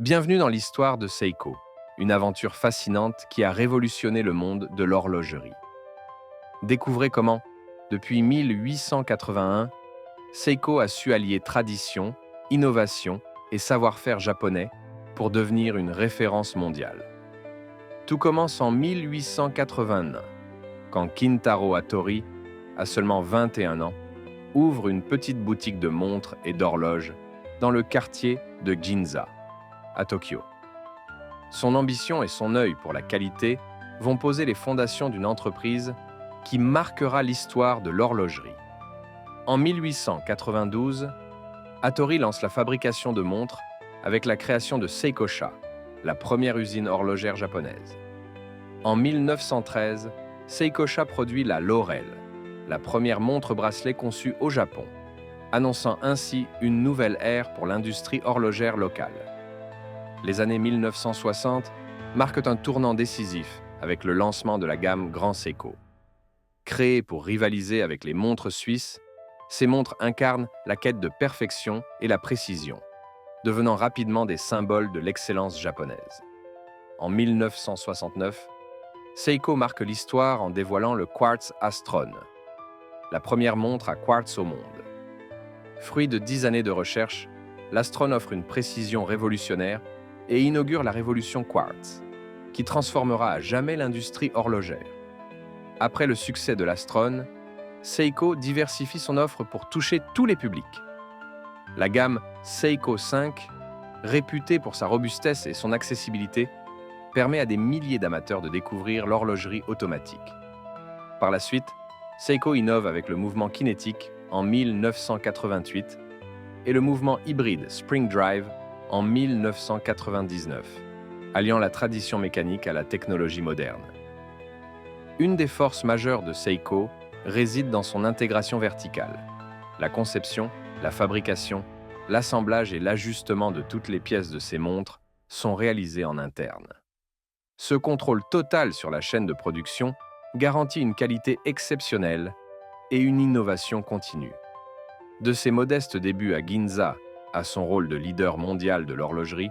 Bienvenue dans l'histoire de Seiko, une aventure fascinante qui a révolutionné le monde de l'horlogerie. Découvrez comment, depuis 1881, Seiko a su allier tradition, innovation et savoir-faire japonais pour devenir une référence mondiale. Tout commence en 1881, quand Kintaro Hattori, à seulement 21 ans, ouvre une petite boutique de montres et d'horloges dans le quartier de Ginza, à Tokyo. Son ambition et son œil pour la qualité vont poser les fondations d'une entreprise qui marquera l'histoire de l'horlogerie. En 1892, Hattori lance la fabrication de montres avec la création de Seikosha, la première usine horlogère japonaise. En 1913, Seikosha produit la Laurel, la première montre-bracelet conçue au Japon, annonçant ainsi une nouvelle ère pour l'industrie horlogère locale. Les années 1960 marquent un tournant décisif avec le lancement de la gamme Grand Seiko. Créées pour rivaliser avec les montres suisses, ces montres incarnent la quête de perfection et la précision, devenant rapidement des symboles de l'excellence japonaise. En 1969, Seiko marque l'histoire en dévoilant le Quartz Astron, la première montre à quartz au monde. Fruit de 10 années de recherche, l'Astron offre une précision révolutionnaire et inaugure la révolution quartz, qui transformera à jamais l'industrie horlogère. Après le succès de l'Astron, Seiko diversifie son offre pour toucher tous les publics. La gamme Seiko 5, réputée pour sa robustesse et son accessibilité, permet à des milliers d'amateurs de découvrir l'horlogerie automatique. Par la suite, Seiko innove avec le mouvement kinétique en 1988 et le mouvement hybride Spring Drive en 1999, alliant la tradition mécanique à la technologie moderne. Une des forces majeures de Seiko réside dans son intégration verticale. La conception, la fabrication, l'assemblage et l'ajustement de toutes les pièces de ces montres sont réalisés en interne. Ce contrôle total sur la chaîne de production garantit une qualité exceptionnelle et une innovation continue. De ses modestes débuts à Ginza à son rôle de leader mondial de l'horlogerie,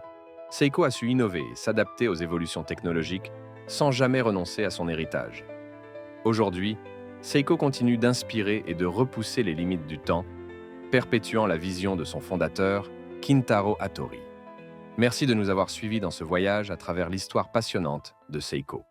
Seiko a su innover et s'adapter aux évolutions technologiques sans jamais renoncer à son héritage. Aujourd'hui, Seiko continue d'inspirer et de repousser les limites du temps, perpétuant la vision de son fondateur, Kintaro Hattori. Merci de nous avoir suivis dans ce voyage à travers l'histoire passionnante de Seiko.